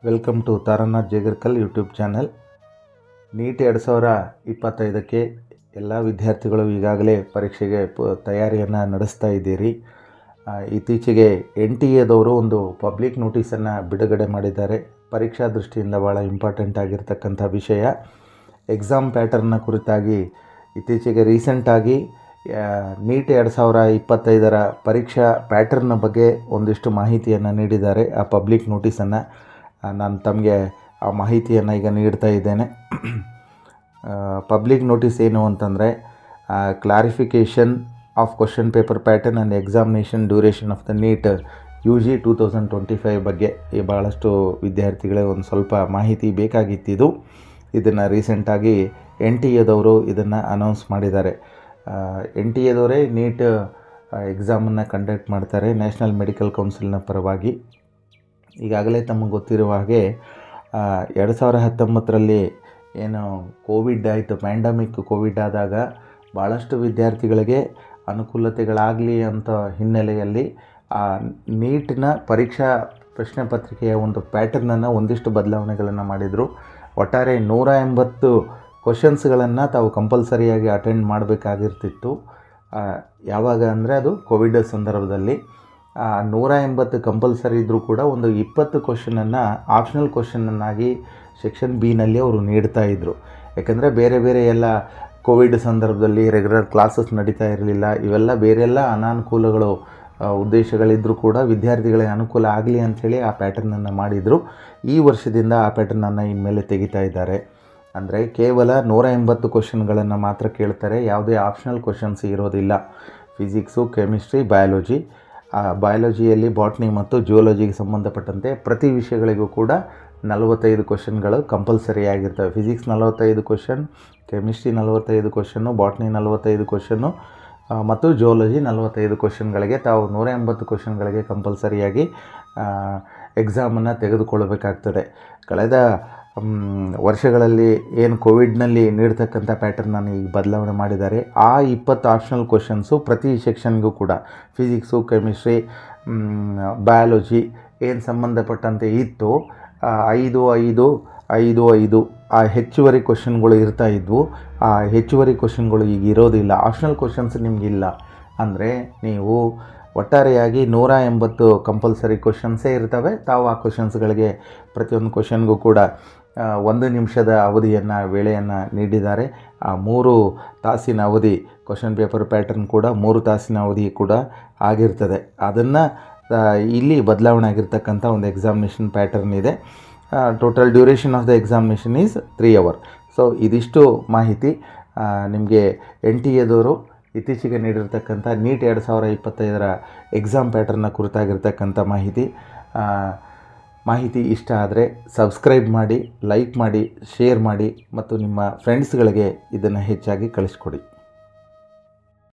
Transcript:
Welcome to Taranath Jegarkal YouTube channel. NEET 2025ಕ್ಕೆ ಎಲ್ಲ ವಿದ್ಯಾರ್ಥಿಗಳು ಈಗಾಗಲೇ ಪರೀಕ್ಷೆಗೆ ತಯಾರಿಯನ್ನು ನಡೆಸ್ತಾ ಇದ್ದೀರಿ. ಇತ್ತೀಚೆಗೆ NTA ಒಂದು ಪಬ್ಲಿಕ್ ನೋಟಿಸನ್ನು ಬಿಡುಗಡೆ ಮಾಡಿದ್ದಾರೆ. ಪರೀಕ್ಷಾ ದೃಷ್ಟಿಯಿಂದ ಭಾಳ ಇಂಪಾರ್ಟೆಂಟ್ ಆಗಿರ್ತಕ್ಕಂಥ ವಿಷಯ ಎಕ್ಸಾಮ್ ಪ್ಯಾಟರ್ನ್ನ ಕುರಿತಾಗಿ ಇತ್ತೀಚೆಗೆ ರೀಸೆಂಟಾಗಿ ನೀಟ್ 2025ರ ಪರೀಕ್ಷಾ ಪ್ಯಾಟರ್ನ ಬಗ್ಗೆ ಒಂದಿಷ್ಟು ಮಾಹಿತಿಯನ್ನು ನೀಡಿದ್ದಾರೆ. ಆ ಪಬ್ಲಿಕ್ ನೋಟಿಸನ್ನು ನಾನು ತಮಗೆ ಆ ಮಾಹಿತಿಯನ್ನು ಈಗ ನೀಡ್ತಾ ಇದ್ದೇನೆ. ಪಬ್ಲಿಕ್ ನೋಟಿಸ್ ಏನು ಅಂತಂದರೆ, clarification of question paper pattern and examination duration of the neat UG 2025 ಬಗ್ಗೆ ಭಾಳಷ್ಟು ವಿದ್ಯಾರ್ಥಿಗಳೇ ಒಂದು ಸ್ವಲ್ಪ ಮಾಹಿತಿ ಬೇಕಾಗಿತ್ತಿದ್ದು. ಇದನ್ನು ರೀಸೆಂಟಾಗಿ NTA ಇದನ್ನು ಅನೌನ್ಸ್ ಮಾಡಿದ್ದಾರೆ. NTA ನೀಟ್ ಎಕ್ಸಾಮನ್ನು ಕಂಡಕ್ಟ್ ಮಾಡ್ತಾರೆ ನ್ಯಾಷನಲ್ ಮೆಡಿಕಲ್ ಕೌನ್ಸಿಲ್ನ ಪರವಾಗಿ. ಈಗಾಗಲೇ ತಮಗೆ ಗೊತ್ತಿರುವ ಹಾಗೆ 2019ರಲ್ಲಿ ಏನು ಕೋವಿಡ್ ಆಯಿತು, ಪ್ಯಾಂಡಮಿಕ್ ಕೋವಿಡ್ ಆದಾಗ ಭಾಳಷ್ಟು ವಿದ್ಯಾರ್ಥಿಗಳಿಗೆ ಅನುಕೂಲತೆಗಳಾಗಲಿ ಅಂತ ಹಿನ್ನೆಲೆಯಲ್ಲಿ ಆ ನೀಟ್ನ ಪರೀಕ್ಷಾ ಪ್ರಶ್ನೆ ಪತ್ರಿಕೆಯ ಒಂದು ಪ್ಯಾಟರ್ನನ್ನು ಒಂದಿಷ್ಟು ಬದಲಾವಣೆಗಳನ್ನು ಮಾಡಿದರು. ಒಟ್ಟಾರೆ 180 ಕ್ವಶನ್ಸ್ಗಳನ್ನು ತಾವು ಕಂಪಲ್ಸರಿಯಾಗಿ ಅಟೆಂಡ್ ಮಾಡಬೇಕಾಗಿರ್ತಿತ್ತು. ಯಾವಾಗ ಅಂದರೆ ಅದು ಕೋವಿಡ್ ಸಂದರ್ಭದಲ್ಲಿ 180 ಕಂಪಲ್ಸರಿ ಇದ್ದರೂ ಕೂಡ ಒಂದು 20 ಕ್ವಶನನ್ನು ಆಪ್ಷನಲ್ ಕ್ವಶನನ್ನಾಗಿ ಸೆಕ್ಷನ್ ಬಿನಲ್ಲಿ ಅವರು ನೀಡ್ತಾಯಿದ್ರು. ಯಾಕೆಂದರೆ ಬೇರೆ ಎಲ್ಲ ಕೋವಿಡ್ ಸಂದರ್ಭದಲ್ಲಿ ರೆಗ್ಯುಲರ್ ಕ್ಲಾಸಸ್ ನಡೀತಾ ಇರಲಿಲ್ಲ. ಇವೆಲ್ಲ ಬೇರೆಲ್ಲ ಅನಾನುಕೂಲಗಳು ಉದ್ದೇಶಗಳಿದ್ದರೂ ಕೂಡ ವಿದ್ಯಾರ್ಥಿಗಳಿಗೆ ಅನುಕೂಲ ಆಗಲಿ ಅಂಥೇಳಿ ಆ ಪ್ಯಾಟರ್ನನ್ನು ಮಾಡಿದರು. ಈ ವರ್ಷದಿಂದ ಆ ಪ್ಯಾಟರ್ನನ್ನು ಇನ್ಮೇಲೆ ತೆಗಿತಾ ಇದ್ದಾರೆ. ಅಂದರೆ ಕೇವಲ 180 ಕ್ವಶನ್ಗಳನ್ನು ಮಾತ್ರ ಕೇಳ್ತಾರೆ, ಯಾವುದೇ ಆಪ್ಷನಲ್ ಕ್ವಶನ್ಸ್ ಇರೋದಿಲ್ಲ. ಫಿಸಿಕ್ಸು, ಕೆಮಿಸ್ಟ್ರಿ, ಬಯಾಲಜಿಯಲ್ಲಿ ಬಾಟ್ನಿ ಮತ್ತು ಜಿಯೋಲಜಿಗೆ ಸಂಬಂಧಪಟ್ಟಂತೆ ಪ್ರತಿ ವಿಷಯಗಳಿಗೂ ಕೂಡ 45 ಕ್ವಶನ್ಗಳು ಕಂಪಲ್ಸರಿ ಆಗಿರ್ತವೆ. Physics 45 question, chemistry 45 question, botany 45 question ಮತ್ತು ಜಿಯೋಲಜಿ 45 ಕ್ವಶನ್ಗಳಿಗೆ ತಾವು 180 ಕ್ವಶನ್ಗಳಿಗೆ ಕಂಪಲ್ಸರಿಯಾಗಿ ಎಕ್ಸಾಮನ್ನು ತೆಗೆದುಕೊಳ್ಳಬೇಕಾಗ್ತದೆ. ಕಳೆದ ವರ್ಷಗಳಲ್ಲಿ ಏನು ಕೋವಿಡ್ನಲ್ಲಿ ನೀಡ್ತಕ್ಕಂಥ ಪ್ಯಾಟರ್ನನ್ನು ಈಗ ಬದಲಾವಣೆ ಮಾಡಿದ್ದಾರೆ. ಆ 20 ಆಪ್ಷನಲ್ ಕ್ವಶನ್ಸು ಪ್ರತಿ ಸೆಕ್ಷನ್ಗೂ ಕೂಡ ಫಿಸಿಕ್ಸು, ಕೆಮಿಸ್ಟ್ರಿ, ಬಯಾಲಜಿ ಏನು ಸಂಬಂಧಪಟ್ಟಂತೆ ಇತ್ತು 5 ಆ ಹೆಚ್ಚುವರಿ ಕ್ವಶನ್ಗಳು ಇರ್ತಾ ಇದ್ವು. ಆ ಹೆಚ್ಚುವರಿ ಕ್ವಶನ್ಗಳು ಈಗ ಇರೋದಿಲ್ಲ. ಆಪ್ಷನಲ್ ಕ್ವಶನ್ಸ್ ನಿಮಗಿಲ್ಲ. ಅಂದರೆ ನೀವು ಒಟ್ಟಾರೆಯಾಗಿ 180 ಕಂಪಲ್ಸರಿ ಕ್ವಶನ್ಸೇ ಇರ್ತವೆ. ತಾವು ಆ ಕ್ವಶನ್ಸ್ಗಳಿಗೆ ಪ್ರತಿಯೊಂದು ಕ್ವಶನ್ಗೂ ಕೂಡ 1 ನಿಮಿಷದ ವೇಳೆಯನ್ನು ನೀಡಿದ್ದಾರೆ. ಆ 3 ತಾಸಿನ ಅವಧಿ ಕ್ವಶನ್ ಪೇಪರ್ ಪ್ಯಾಟರ್ನ್ ಕೂಡ 3 ತಾಸಿನ ಅವಧಿ ಕೂಡ ಆಗಿರ್ತದೆ. ಅದನ್ನು ಇಲ್ಲಿ ಬದಲಾವಣೆ ಆಗಿರ್ತಕ್ಕಂಥ ಒಂದು ಎಕ್ಸಾಮಿನೇಷನ್ ಪ್ಯಾಟರ್ನ್ ಇದೆ. Total duration of the examination is 3 hours. So ಇದಿಷ್ಟು ಮಾಹಿತಿ ನಿಮಗೆ NTA ಇತ್ತೀಚೆಗೆ ನೀಡಿರ್ತಕ್ಕಂಥ ನೀಟ್ 2025ರ ಎಕ್ಸಾಮ್ ಪ್ಯಾಟರ್ನ ಕುರಿತಾಗಿರ್ತಕ್ಕಂಥ ಮಾಹಿತಿ ಇಷ್ಟ ಆದರೆ ಸಬ್ಸ್ಕ್ರೈಬ್ ಮಾಡಿ, ಲೈಕ್ ಮಾಡಿ, ಶೇರ್ ಮಾಡಿ ಮತ್ತು ನಿಮ್ಮ ಫ್ರೆಂಡ್ಸ್ಗಳಿಗೆ ಇದನ್ನು ಹೆಚ್ಚಾಗಿ ಕಳಿಸ್ಕೊಡಿ.